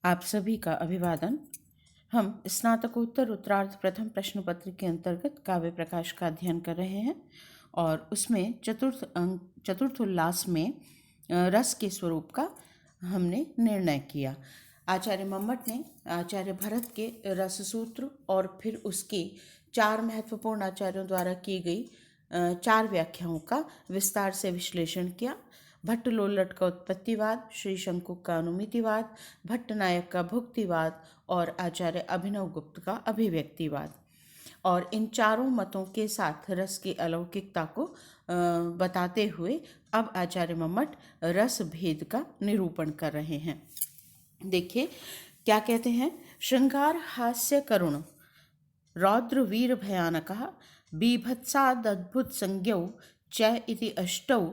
आप सभी का अभिवादन। हम स्नातकोत्तर उत्तरार्ध प्रथम प्रश्न पत्र के अंतर्गत काव्य प्रकाश का अध्ययन कर रहे हैं और उसमें चतुर्थ उल्लास में रस के स्वरूप का हमने निर्णय किया। आचार्य मम्मट ने आचार्य भरत के रस सूत्र और फिर उसकी 4 महत्वपूर्ण आचार्यों द्वारा की गई 4 व्याख्याओं का विस्तार से विश्लेषण किया। भट्ट लोल्लट का उत्पत्तिवाद, श्री शंकुक का अनुमितिवाद, भट्टनायक का भुक्तिवाद और आचार्य अभिनव गुप्त का अभिव्यक्तिवाद। और इन चारों मतों के साथ रस की अलौकिकता को बताते हुए अब आचार्य मम्मट रस भेद का निरूपण कर रहे हैं। देखिए क्या कहते हैं। श्रृंगार हास्य करुण रौद्र वीर भयानकः बीभत्सादद्भुत संज्ञौ च इति अष्टौ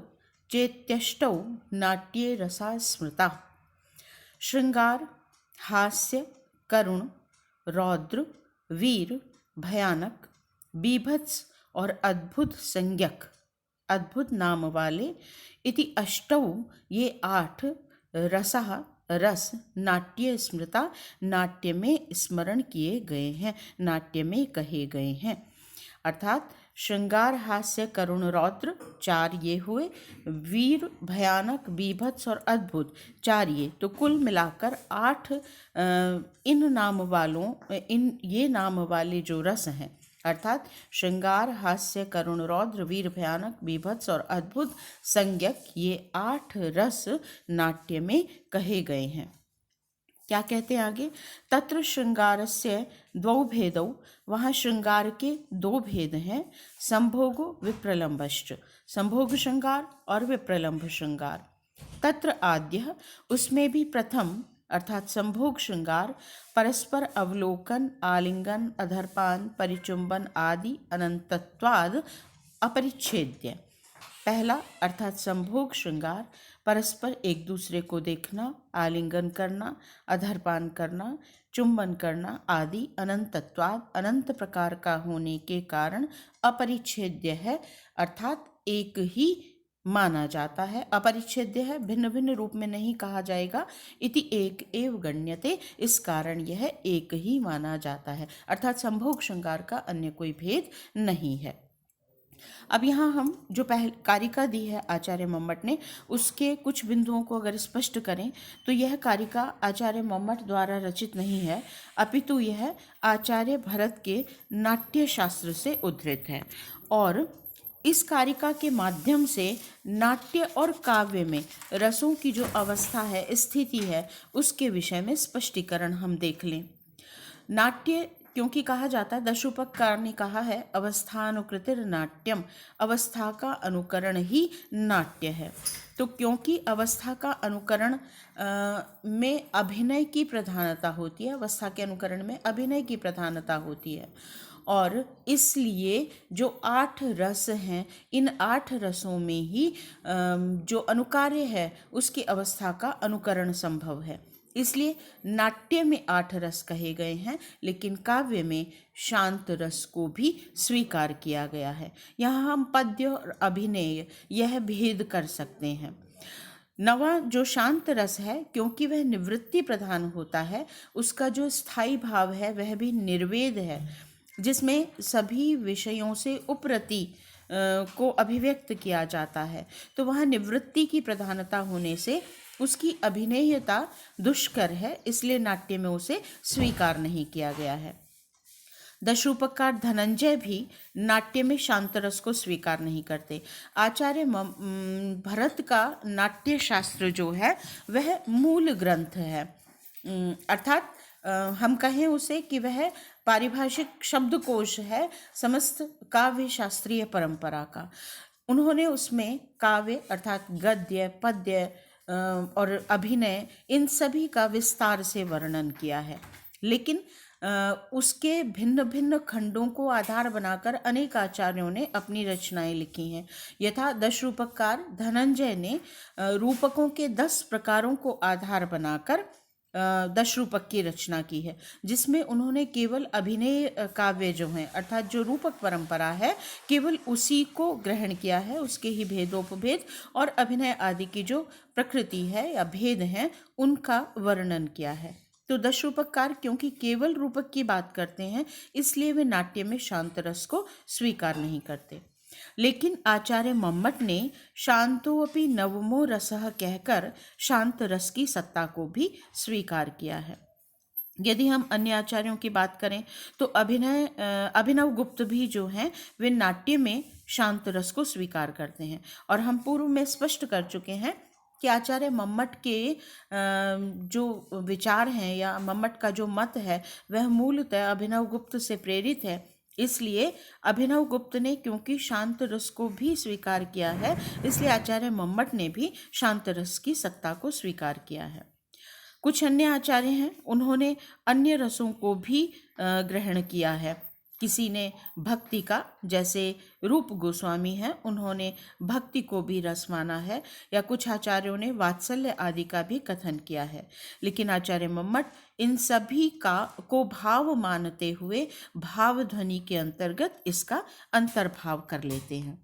चेत्यष्टौ नाट्ये रसा स्मृता। श्रृंगार, हास्य, करुण, रौद्र, वीर, भयानक, बीभत्स और अद्भुत संज्ञक, अद्भुत नाम वाले, इति अष्टौ ये 8 रसः रस नाट्य स्मृता नाट्य में स्मरण किए गए हैं, नाट्य में कहे गए हैं। अर्थात श्रृंगार, हास्य, करुण, रौद्र 4 ये हुए, वीर, भयानक, बीभत्स और अद्भुत 4 ये, तो कुल मिलाकर 8 ये नाम वाले जो रस हैं, अर्थात श्रृंगार, हास्य, करुण, रौद्र, वीर, भयानक, बीभत्स और अद्भुत संज्ञक, ये 8 रस नाट्य में कहे गए हैं। क्या कहते हैं आगे। तत्र श्रृंगारस्य द्वौ भेदौ, वहाँ श्रृंगार के 2 भेद हैं। संभोगो विप्रलंबश्च, संभोग श्रृंगार और विप्रलंब श्रृंगार। तत्र आद्यः, उसमें भी प्रथम अर्थात संभोग श्रृंगार परस्पर अवलोकन, आलिंगन, अधरपान, परिचुंबन आदि अनंतत्वाद अपरिच्छेद्य। पहला अर्थात संभोग श्रृंगार परस्पर एक दूसरे को देखना, आलिंगन करना, अधरपान करना, चुंबन करना आदि अनंतत्वाद अनंत प्रकार का होने के कारण अपरिच्छेद्य है, अर्थात एक ही माना जाता है। अपरिच्छेद्य है, भिन्न भिन्न रूप में नहीं कहा जाएगा। इति एक एव गण्यते, इस कारण यह एक ही माना जाता है, अर्थात संभोग श्रृंगार का अन्य कोई भेद नहीं है। अब यहाँ हम जो कारिका दी है आचार्य मम्मट ने, उसके कुछ बिंदुओं को अगर स्पष्ट करें तो यह कारिका आचार्य मम्मट द्वारा रचित नहीं है, अपितु यह आचार्य भरत के नाट्य शास्त्र से उद्धृत है। और इस कारिका के माध्यम से नाट्य और काव्य में रसों की जो अवस्था है, स्थिति है, उसके विषय में स्पष्टीकरण हम देख लें। नाट्य क्योंकि कहा जाता है, दशरूपकार ने कहा है अवस्थानुकृतिर नाट्यम, अवस्था का अनुकरण ही नाट्य है। तो क्योंकि अवस्था का अनुकरण में अभिनय की प्रधानता होती है, अवस्था के अनुकरण में अभिनय की प्रधानता होती है, और इसलिए जो 8 रस हैं, इन 8 रसों में ही जो अनुकार्य है उसकी अवस्था का अनुकरण संभव है। इसलिए नाट्य में 8 रस कहे गए हैं, लेकिन काव्य में शांत रस को भी स्वीकार किया गया है। यहाँ हम पद्य और अभिनय यह भेद कर सकते हैं। नवा जो शांत रस है, क्योंकि वह निवृत्ति प्रधान होता है, उसका जो स्थायी भाव है वह भी निर्वेद है, जिसमें सभी विषयों से उपरति को अभिव्यक्त किया जाता है। तो वहाँ निवृत्ति की प्रधानता होने से उसकी अभिनयता दुष्कर है, इसलिए नाट्य में उसे स्वीकार नहीं किया गया है। दशरूपकार धनंजय भी नाट्य में शांत रस को स्वीकार नहीं करते। आचार्य भरत का नाट्य शास्त्र जो है वह मूल ग्रंथ है, अर्थात हम कहें उसे कि वह पारिभाषिक शब्दकोश है समस्त काव्य शास्त्रीय परंपरा का। उन्होंने उसमें काव्य अर्थात गद्य, पद्य और अभिनय, इन सभी का विस्तार से वर्णन किया है, लेकिन उसके भिन्न भिन्न खंडों को आधार बनाकर अनेक आचार्यों ने अपनी रचनाएं लिखी हैं। यथा दशरूपकार धनंजय ने रूपकों के 10 प्रकारों को आधार बनाकर 10 रूपक की रचना की है, जिसमें उन्होंने केवल अभिनय काव्य जो हैं, अर्थात जो रूपक परंपरा है, केवल उसी को ग्रहण किया है, उसके ही भेदोपभेद और अभिनय आदि की जो प्रकृति है या भेद हैं उनका वर्णन किया है। तो दश रूपककार क्योंकि केवल रूपक की बात करते हैं, इसलिए वे नाट्य में शांत रस को स्वीकार नहीं करते। लेकिन आचार्य मम्मट ने शांतोऽपि नवमो रसः कहकर शांत रस की सत्ता को भी स्वीकार किया है। यदि हम अन्य आचार्यों की बात करें तो अभिनव गुप्त भी जो हैं वे नाट्य में शांत रस को स्वीकार करते हैं। और हम पूर्व में स्पष्ट कर चुके हैं कि आचार्य मम्मट के जो विचार हैं या मम्मट का जो मत है वह मूलतः अभिनव गुप्त से प्रेरित है। इसलिए अभिनव गुप्त ने क्योंकि शांत रस को भी स्वीकार किया है, इसलिए आचार्य मम्मट ने भी शांत रस की सत्ता को स्वीकार किया है। कुछ अन्य आचार्य हैं, उन्होंने अन्य रसों को भी ग्रहण किया है। किसी ने भक्ति का, जैसे रूप गोस्वामी हैं, उन्होंने भक्ति को भी रस माना है, या कुछ आचार्यों ने वात्सल्य आदि का भी कथन किया है। लेकिन आचार्य मम्मट इन सभी को भाव मानते हुए भाव ध्वनि के अंतर्गत इसका अंतर्भाव कर लेते हैं।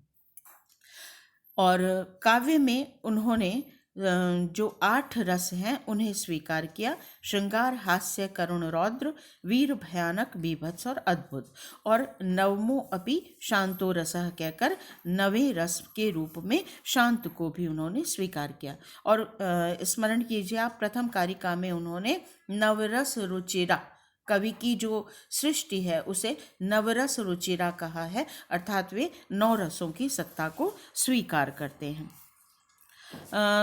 और काव्य में उन्होंने जो 8 रस हैं उन्हें स्वीकार किया: श्रृंगार, हास्य, करुण, रौद्र, वीर, भयानक, बीभत्स और अद्भुत। और नवमो अपि शांतो रसः कहकर 9वें रस के रूप में शांत को भी उन्होंने स्वीकार किया। और स्मरण कीजिए आप, प्रथम कारिका में उन्होंने नवरस रुचिरा, कवि की जो सृष्टि है उसे नवरस रुचिरा कहा है, अर्थात वे 9 रसों की सत्ता को स्वीकार करते हैं।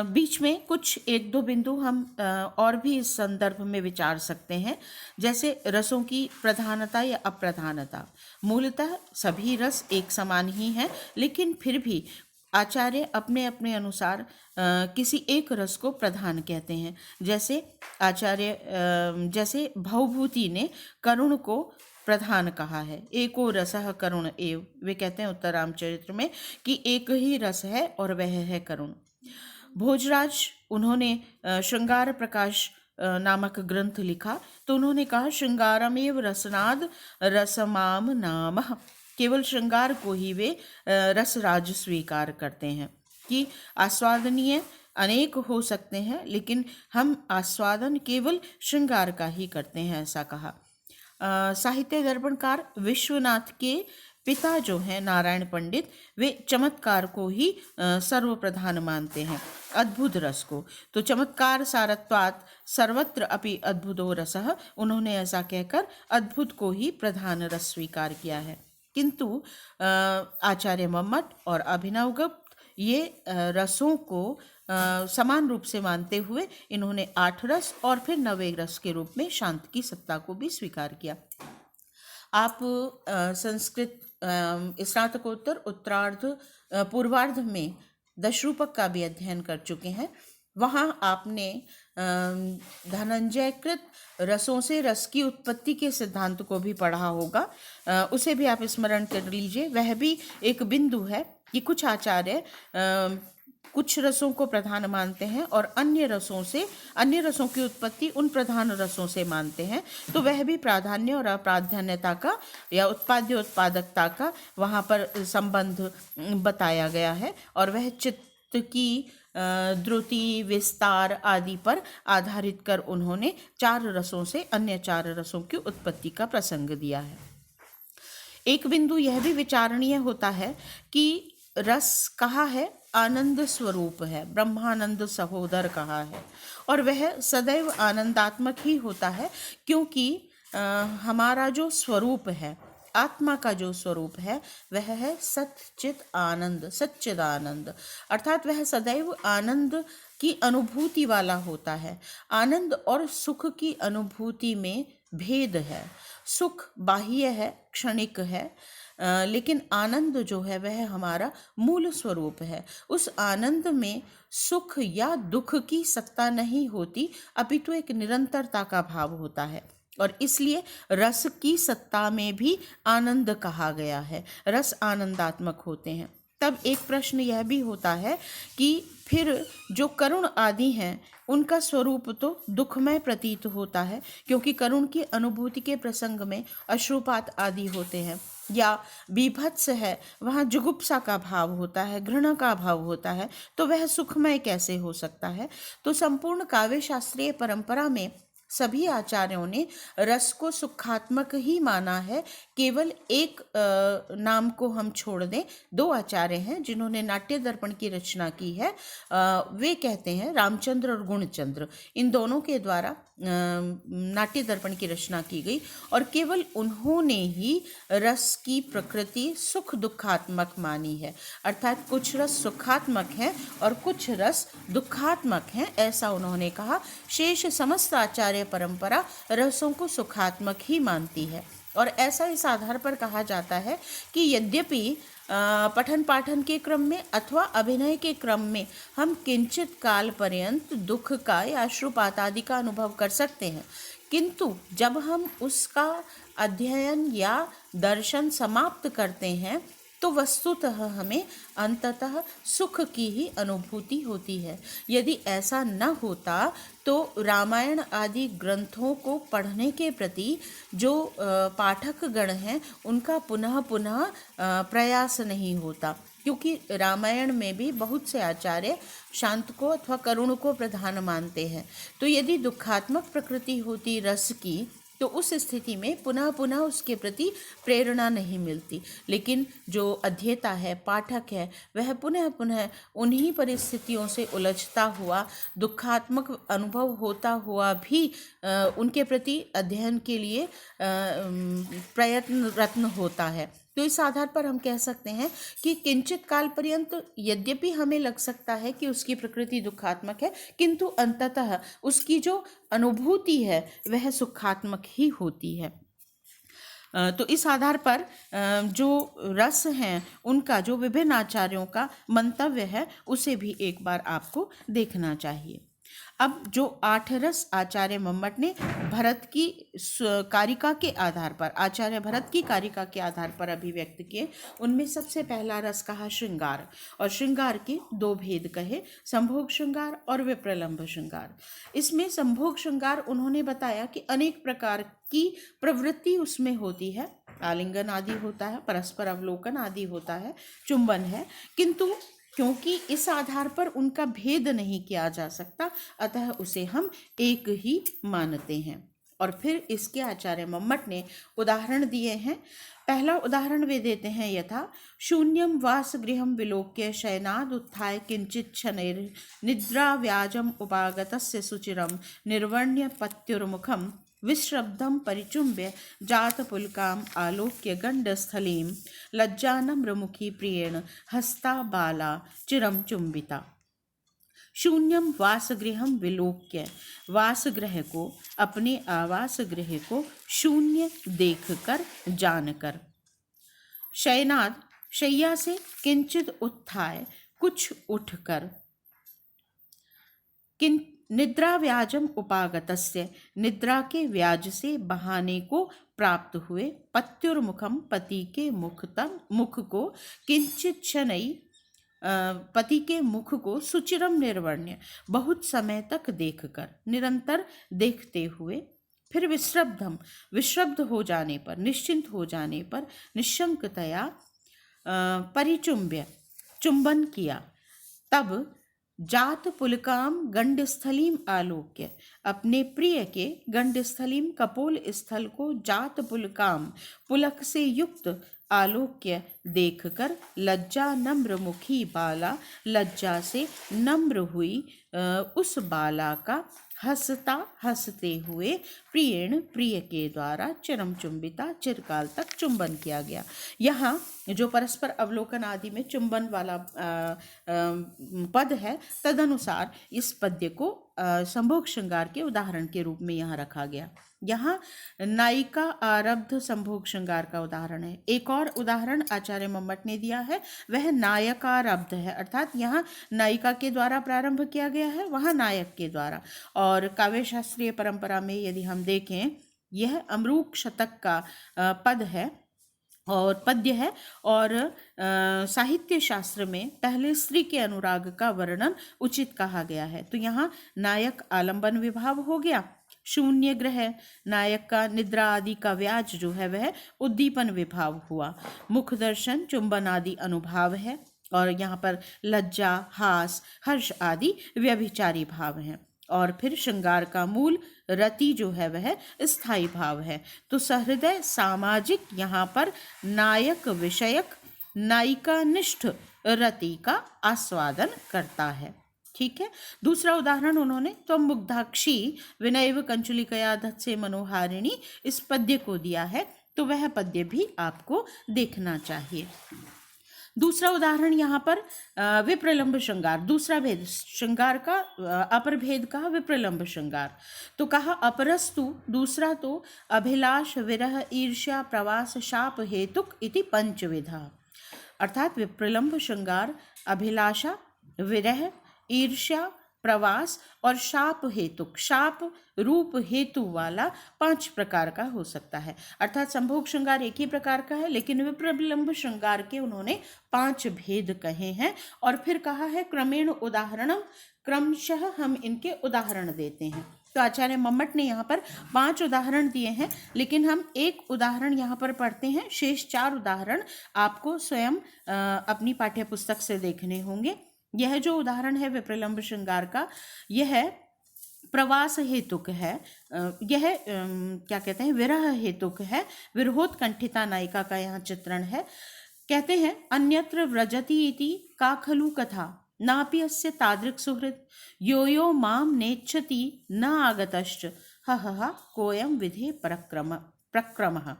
बीच में कुछ 1-2 बिंदु हम और भी इस संदर्भ में विचार सकते हैं, जैसे रसों की प्रधानता या अप्रधानता। मूलतः सभी रस एक समान ही हैं, लेकिन फिर भी आचार्य अपने अपने अनुसार किसी एक रस को प्रधान कहते हैं। जैसे भवभूति ने करुण को प्रधान कहा है, एको रसः करुण एव। वे कहते हैं उत्तर रामचरित्र में कि एक ही रस है और वह है करुण। भोजराज, उन्होंने श्रृंगार प्रकाश नामक ग्रंथ लिखा, तो उन्होंने कहा श्रृंगारमेव रसनाद रसमाम नामः। केवल श्रृंगार को ही वे रसराज स्वीकार करते हैं कि आस्वादनीय अनेक हो सकते हैं, लेकिन हम आस्वादन केवल श्रृंगार का ही करते हैं, ऐसा कहा। साहित्य दर्पणकार विश्वनाथ के पिता जो हैं नारायण पंडित, वे चमत्कार को ही सर्वप्रधान मानते हैं, अद्भुत रस को। तो चमत्कार सारत्वात् सर्वत्र अपि अद्भुतो रसः, उन्होंने ऐसा कहकर अद्भुत को ही प्रधान रस स्वीकार किया है। किंतु आचार्य मम्मट और अभिनव गुप्त ये रसों को समान रूप से मानते हुए इन्होंने 8 रस और फिर 9वें रस के रूप में शांत की सत्ता को भी स्वीकार किया। आप संस्कृत स्नातकोत्तर उत्तरार्ध पूर्वार्ध में दशरूपक का भी अध्ययन कर चुके हैं। वहाँ आपने धनंजय कृत रसों से रस की उत्पत्ति के सिद्धांत को भी पढ़ा होगा, उसे भी आप स्मरण कर लीजिए। वह भी एक बिंदु है कि कुछ आचार्य कुछ रसों को प्रधान मानते हैं और अन्य रसों की उत्पत्ति उन प्रधान रसों से मानते हैं, तो वह भी प्राधान्य और अप्राधान्यता का या उत्पाद्य उत्पादकता का वहाँ पर संबंध बताया गया है। और वह चित्त की द्रुति, विस्तार आदि पर आधारित कर उन्होंने 4 रसों से अन्य 4 रसों की उत्पत्ति का प्रसंग दिया है। एक बिंदु यह भी विचारणीय होता है कि रस कहा है आनंद स्वरूप है, ब्रह्मानंद सहोदर कहा है, और वह सदैव आनंदात्मक ही होता है, क्योंकि हमारा जो स्वरूप है, आत्मा का जो स्वरूप है, वह है सच्चित आनंद, सच्चिदानंद, अर्थात वह सदैव आनंद की अनुभूति वाला होता है। आनंद और सुख की अनुभूति में भेद है। सुख बाह्य है, क्षणिक है, लेकिन आनंद जो है वह हमारा मूल स्वरूप है। उस आनंद में सुख या दुख की सत्ता नहीं होती, अपितु एक निरंतरता का भाव होता है, और इसलिए रस की सत्ता में भी आनंद कहा गया है। रस आनंदात्मक होते हैं। तब एक प्रश्न यह भी होता है कि फिर जो करुण आदि हैं उनका स्वरूप तो दुखमय प्रतीत होता है, क्योंकि करुण की अनुभूति के प्रसंग में अश्रुपात आदि होते हैं, या बीभत्स है, वहाँ जुगुप्सा का भाव होता है, घृणा का भाव होता है, तो वह सुखमय कैसे हो सकता है। तो संपूर्ण काव्य शास्त्रीय परंपरा में सभी आचार्यों ने रस को सुखात्मक ही माना है। केवल एक नाम को हम छोड़ दें, दो आचार्य हैं जिन्होंने नाट्य दर्पण की रचना की है। वे कहते हैं, रामचंद्र और गुणचंद्र, इन दोनों के द्वारा नाट्य दर्पण की रचना की गई और केवल उन्होंने ही रस की प्रकृति सुख दुखात्मक मानी है। अर्थात कुछ रस सुखात्मक हैं और कुछ रस दुखात्मक हैं, ऐसा उन्होंने कहा। शेष समस्त आचार्य परंपरा रसों को सुखात्मक ही मानती है और ऐसा इस आधार पर कहा जाता है कि यद्यपि पठन पाठन के क्रम में अथवा अभिनय के क्रम में हम किंचित काल पर्यंत दुख का या अश्रुपात आदि का अनुभव कर सकते हैं, किंतु जब हम उसका अध्ययन या दर्शन समाप्त करते हैं तो वस्तुतः हमें अंततः सुख की ही अनुभूति होती है। यदि ऐसा न होता तो रामायण आदि ग्रंथों को पढ़ने के प्रति जो पाठक गण हैं उनका पुनः पुनः प्रयास नहीं होता, क्योंकि रामायण में भी बहुत से आचार्य शांत को अथवा करुण को प्रधान मानते हैं। तो यदि दुखात्मक प्रकृति होती रस की तो उस स्थिति में पुनः पुनः उसके प्रति प्रेरणा नहीं मिलती, लेकिन जो अध्येता है, पाठक है, वह पुनः पुनः उन्हीं परिस्थितियों से उलझता हुआ, दुखात्मक अनुभव होता हुआ भी उनके प्रति अध्ययन के लिए प्रयत्नरत होता है। तो इस आधार पर हम कह सकते हैं कि किंचित काल पर्यंत यद्यपि हमें लग सकता है कि उसकी प्रकृति दुखात्मक है, किंतु अंततः उसकी जो अनुभूति है वह सुखात्मक ही होती है। तो इस आधार पर जो रस हैं उनका जो विभिन्न आचार्यों का मंतव्य है उसे भी एक बार आपको देखना चाहिए। अब जो 8 रस आचार्य मम्मट ने भरत की कारिका के आधार पर, आचार्य भरत की कारिका के आधार पर अभिव्यक्त किए, उनमें सबसे पहला रस कहा श्रृंगार, और श्रृंगार के 2 भेद कहे, संभोग श्रृंगार और विप्रलंभ श्रृंगार। इसमें संभोग श्रृंगार उन्होंने बताया कि अनेक प्रकार की प्रवृत्ति उसमें होती है, आलिंगन आदि होता है, परस्पर अवलोकन आदि होता है, चुंबन है, किंतु क्योंकि इस आधार पर उनका भेद नहीं किया जा सकता, अतः उसे हम एक ही मानते हैं। और फिर इसके आचार्य मम्मट ने उदाहरण दिए हैं। पहला उदाहरण वे देते हैं, यथा शून्यम वास गृहम विलोक्य शयनाद उत्थाय किंचित क्षणैर् निद्रा व्याजम उपागतस्य सुचिरम निर्वर्ण्य पत्युर्मुखम विश्रब्धम परिचुम्ब्य जातपुलकाम आलोक्य गंडस्थलीं लज्जानम्रमुखी प्रियेण हस्ता बाला चिरम चुम्बिता। शून्यम वासगृहम विलोक्य, वासगृह को, अपने आवास गृह को शून्य देखकर, जानकर। शयनाद, शैया से, किंचित उत्थाय, कुछ उठकर, निद्रा व्याजम उपागतस्य, निद्रा के व्याज से, बहाने को प्राप्त हुए, पत्युर्मुखम, पति के मुख को, किंचित क्षणई, पति के मुख को, सुचिरम निर्वर्ण्य, बहुत समय तक देखकर, निरंतर देखते हुए, फिर विश्रब्धम, विश्रब्ध हो जाने पर, निश्चिंत हो जाने पर, निशंकतया परिचुंब्य, चुंबन किया, तब जात पुलकाम गंडस्थलीम आलोक्य, अपने प्रिय के गंडस्थलीम कपोल स्थल को, जात पुलकाम, पुलक से युक्त आलोक्य देखकर, लज्जा नम्र मुखी बाला, लज्जा से नम्र हुई उस बाला का, हंसता हंसते हुए, प्रियेण, प्रिय के द्वारा, चिरम चुंबिता, चिरकाल तक चुंबन किया गया। यहाँ जो परस्पर अवलोकन आदि में चुंबन वाला पद है, तदनुसार इस पद्य को संभोग श्रृंगार के उदाहरण के रूप में यहाँ रखा गया। यहाँ नायिका आरब्ध संभोग श्रृंगार का उदाहरण है। एक और उदाहरण आचार्य मम्मट ने दिया है, वह नायकारब्ध है, अर्थात यहाँ नायिका के द्वारा प्रारंभ किया गया है, वहाँ नायक के द्वारा। और काव्य शास्त्रीय परंपरा में यदि हम देखें, यह अमरूक शतक का पद है और पद्य है, और साहित्य शास्त्र में पहले स्त्री के अनुराग का वर्णन उचित कहा गया है। तो यहाँ नायक आलंबन विभाव हो गया, शून्य ग्रह, नायक का निद्रा आदि का व्याज जो है वह उद्दीपन विभाव हुआ, मुख दर्शन, चुंबन आदि अनुभाव है, और यहाँ पर लज्जा, हास, हर्ष आदि व्यभिचारी भाव हैं। और फिर श्रृंगार का मूल रति जो है वह स्थायी भाव है। तो सहृदय सामाजिक यहाँ पर नायक विषयक नायिकानिष्ठ रति का आस्वादन करता है। ठीक है। दूसरा उदाहरण उन्होंने त्वं मुग्धाक्षी विनैव कंचुलिकया धत्से मनोहारिणी इस पद्य को दिया है, तो वह पद्य भी आपको देखना चाहिए। दूसरा उदाहरण यहाँ पर विप्रलंब श्रृंगार, दूसरा भेद श्रृंगार का अपर भेद कहा विप्रलंब श्रृंगार। तो कहा अपरस्तु दूसरा तो अभिलाष विरह ईर्ष्या प्रवास शाप हेतुक इति पंचविधा। अर्थात विप्रलंब श्रृंगार अभिलाषा विरह ईर्ष्या प्रवास और शाप हेतुक, शाप रूप हेतु वाला 5 प्रकार का हो सकता है। अर्थात संभोग श्रृंगार एक ही प्रकार का है, लेकिन विप्रलंब श्रृंगार के उन्होंने 5 भेद कहे हैं। और फिर कहा है क्रमेण उदाहरणम, क्रमशः हम इनके उदाहरण देते हैं। तो आचार्य मम्मट ने यहाँ पर 5 उदाहरण दिए हैं, लेकिन हम एक उदाहरण यहाँ पर पढ़ते हैं, शेष 4 उदाहरण आपको स्वयं अपनी पाठ्य पुस्तक से देखने होंगे। यह जो उदाहरण है विप्रलंब श्रृंगार का, यह प्रवास हेतुक है, यह क्या कहते हैं विरह हेतुक है, विरहोत्कंठिता नायिका का यहाँ चित्रण है। कहते हैं अन्यत्र व्रजति इति का खलु कथा नापि अस्य तादृक् सुहृत् यो यो माम नेच्छति न आगतश्च हहः कोयं विधे प्रक्रमः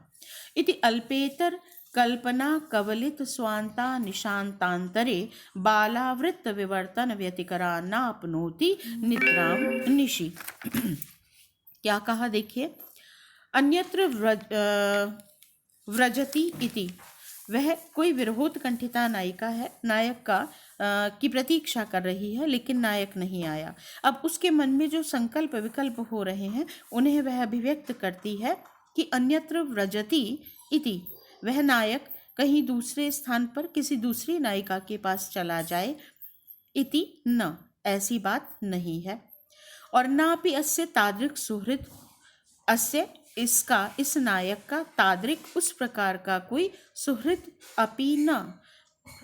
इति अल्पेतर कल्पना कवलित स्वांता निशांतांतरे बालावृत्त विवर्तन व्यतिकरा नापनोति निद्राम निशि। क्या कहा देखिए, अन्यत्र व्रजति इति, वह कोई विरहोत्कंठिता नायिका है, नायक का की प्रतीक्षा कर रही है, लेकिन नायक नहीं आया। अब उसके मन में जो संकल्प विकल्प हो रहे हैं उन्हें वह अभिव्यक्त करती है कि अन्यत्र व्रजति इति, वह नायक कहीं दूसरे स्थान पर किसी दूसरी नायिका के पास चला जाए, इति न, ऐसी बात नहीं है। और नापि अस्य तादृक् सुहृत्, अस्य इसका, इस नायक का, तादृक् उस प्रकार का कोई, सुहृत् अपि न,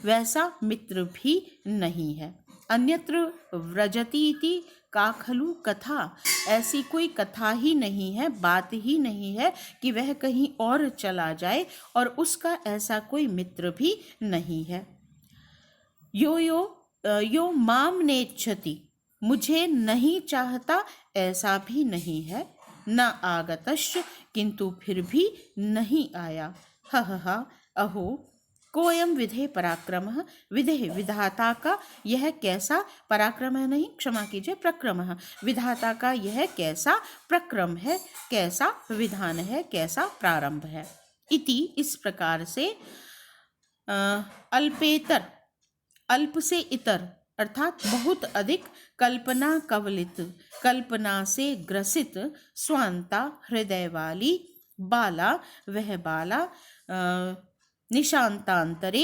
वैसा मित्र भी नहीं है। अन्यत्र व्रजति इति का खलु कथा, ऐसी कोई कथा ही नहीं है, बात ही नहीं है कि वह कहीं और चला जाए, और उसका ऐसा कोई मित्र भी नहीं है। यो माम नेच्छति, मुझे नहीं चाहता, ऐसा भी नहीं है। न आगतश्च, किंतु फिर भी नहीं आया। हह अहो कोयम विधे पराक्रमः, विधे विधाता का यह कैसा, पराक्रम है नहीं, क्षमा कीजिए, प्रक्रम, विधाता का यह कैसा प्रक्रम है, कैसा विधान है, कैसा प्रारंभ है। इति, इस प्रकार से अल्पेतर, अल्प से इतर अर्थात बहुत अधिक, कल्पना कवलित, कल्पना से ग्रसित, स्वांता हृदय वाली, बाला वह बाला, निशांतांतरे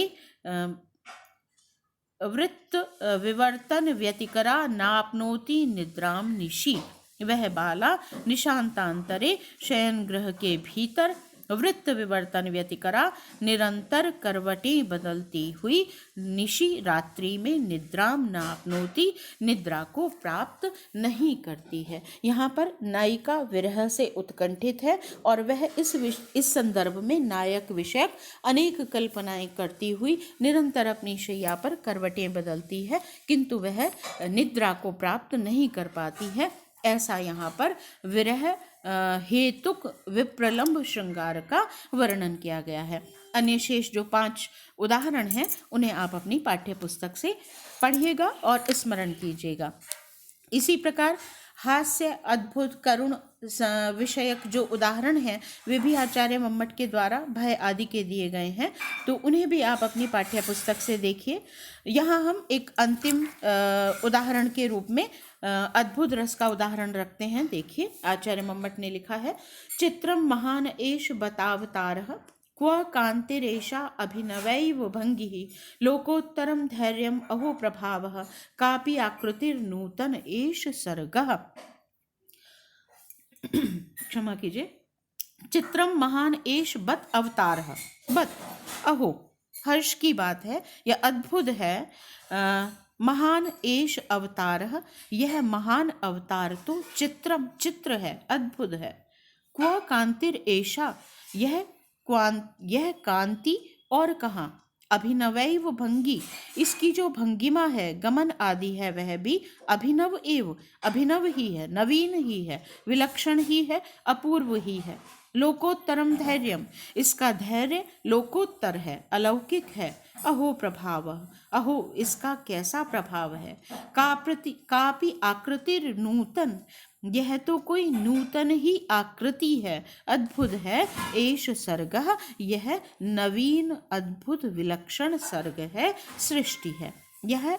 वृत्त विवर्तन व्यतिकरा नापनोति निद्राम निशि, वह बाला निशांतांतरे शयन गृह के भीतर वृत्त विवर्तन व्यतिकरा निरंतर करवटें बदलती हुई निशि रात्रि में निद्राम नापनोति, निद्रा को प्राप्त नहीं करती है। यहाँ पर नायिका विरह से उत्कंठित है और वह इस संदर्भ में नायक विषयक अनेक कल्पनाएं करती हुई निरंतर अपनी शैया पर करवटें बदलती है, किंतु वह निद्रा को प्राप्त नहीं कर पाती है। ऐसा यहाँ पर विरह हेतुक विप्रलंब श्रृंगार का वर्णन किया गया है। अन्य शेष जो 5 उदाहरण हैं उन्हें आप अपनी पाठ्य पुस्तक से पढ़िएगा और स्मरण कीजिएगा। इसी प्रकार हास्य, अद्भुत, करुण विषयक जो उदाहरण हैं वे भी आचार्य मम्मट के द्वारा भय आदि के दिए गए हैं, तो उन्हें भी आप अपनी पाठ्य पुस्तक से देखिए। यहाँ हम एक अंतिम उदाहरण के रूप में अद्भुत रस का उदाहरण रखते हैं। देखिए, आचार्य मम्मट ने लिखा है, चित्रम महान एष बतावतारः क्व कांतिरेषा अभिनवैव भंगिः लोकोत्तरम धैर्यम अहो प्रभावः कापि आकृतिर्नूतन एष सर्गः। क्षमा कीजिए, चित्रम महान एष बत अवतारः, बत अहो हर्ष की बात है, यह अद्भुत है, महान एष अवतारः, यह महान अवतार तो चित्रम चित्र है, अद्भुत है। क्व कांतिर एषा, यह कांति और कहाँ। अभिनवैव भंगी, इसकी जो भंगिमा है, गमन आदि है, वह भी अभिनव एव, अभिनव ही है, नवीन ही है, विलक्षण ही है, अपूर्व ही है। लोकोत्तरम धैर्यम, इसका धैर्य लोकोत्तर है, अलौकिक है। अहो प्रभाव, अहो इसका कैसा प्रभाव है। कापि आकृतिर नूतन, यह तो कोई नूतन ही आकृति है, अद्भुत है। एष सर्गः, यह नवीन अद्भुत विलक्षण सर्ग है, सृष्टि है। यह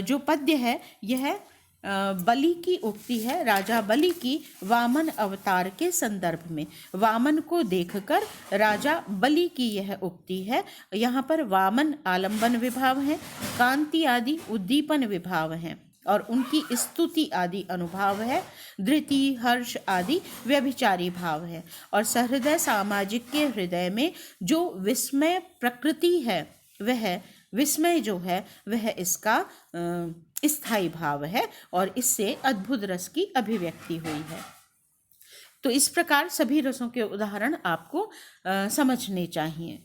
जो पद्य है, यह बलि की उक्ति है, राजा बलि की वामन अवतार के संदर्भ में। वामन को देखकर राजा बलि की यह उक्ति है। यहाँ पर वामन आलंबन विभाव है, कांति आदि उद्दीपन विभाव हैं और उनकी स्तुति आदि अनुभाव है। धृति हर्ष आदि व्यभिचारी भाव है। और सहृदय सामाजिक के हृदय में जो विस्मय प्रकृति है, वह विस्मय जो है वह इसका स्थायी भाव है और इससे अद्भुत रस की अभिव्यक्ति हुई है। तो इस प्रकार सभी रसों के उदाहरण आपको समझने चाहिए।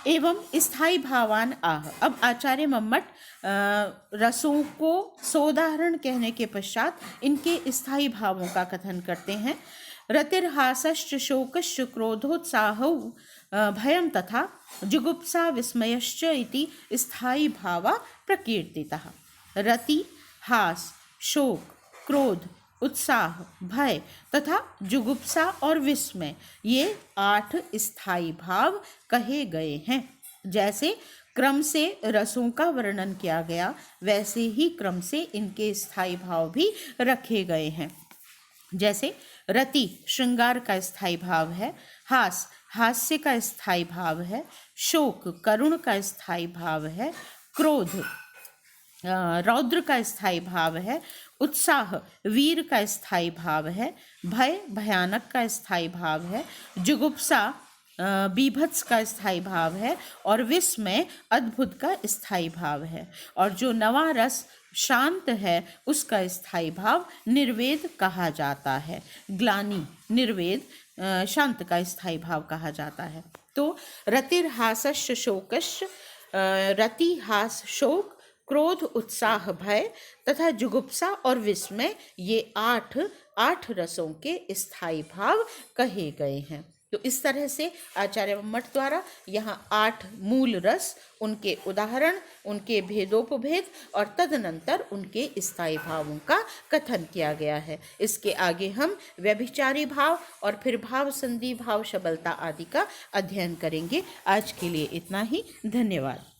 एवं स्थायी भावान आह, अब आचार्य मम्मट रसों को सोदाहरण कहने के पश्चात इनके स्थायी भावों का कथन करते हैं। रतिर्हासश्च शोकश्च क्रोधोत्साहौ भयं तथा जुगुप्सा विस्मयश्च इति स्थायी भावा प्रकीर्तितः। रति, हास, शोक, क्रोध, उत्साह, भय तथा जुगुप्सा और विस्मय, ये 8 स्थायी भाव कहे गए हैं। जैसे क्रम से रसों का वर्णन किया गया, वैसे ही क्रम से इनके स्थायी भाव भी रखे गए हैं। जैसे रति श्रृंगार का स्थायी भाव है, हास हास्य का स्थायी भाव है, शोक करुण का स्थायी भाव है, क्रोध रौद्र का स्थायी भाव है, उत्साह वीर का स्थायी भाव है, भय भयानक का स्थायी भाव है, जुगुप्सा बीभत्स का स्थायी भाव है और विस्मय अद्भुत का स्थायी भाव है। और जो नवा रस शांत है उसका स्थायी भाव निर्वेद कहा जाता है। ग्लानि निर्वेद शांत का स्थायी भाव कहा जाता है। तो रतिर्हासश्च शोकश्च, रति हास शोक क्रोध उत्साह भय तथा जुगुप्सा और विस्मय, ये 8 रसों के स्थायी भाव कहे गए हैं। तो इस तरह से आचार्य मम्मट द्वारा यहाँ 8 मूल रस, उनके उदाहरण, उनके भेदोपभेद और तदनंतर उनके स्थायी भावों का कथन किया गया है। इसके आगे हम व्यभिचारी भाव और फिर भाव संधि भाव शबलता आदि का अध्ययन करेंगे। आज के लिए इतना ही। धन्यवाद।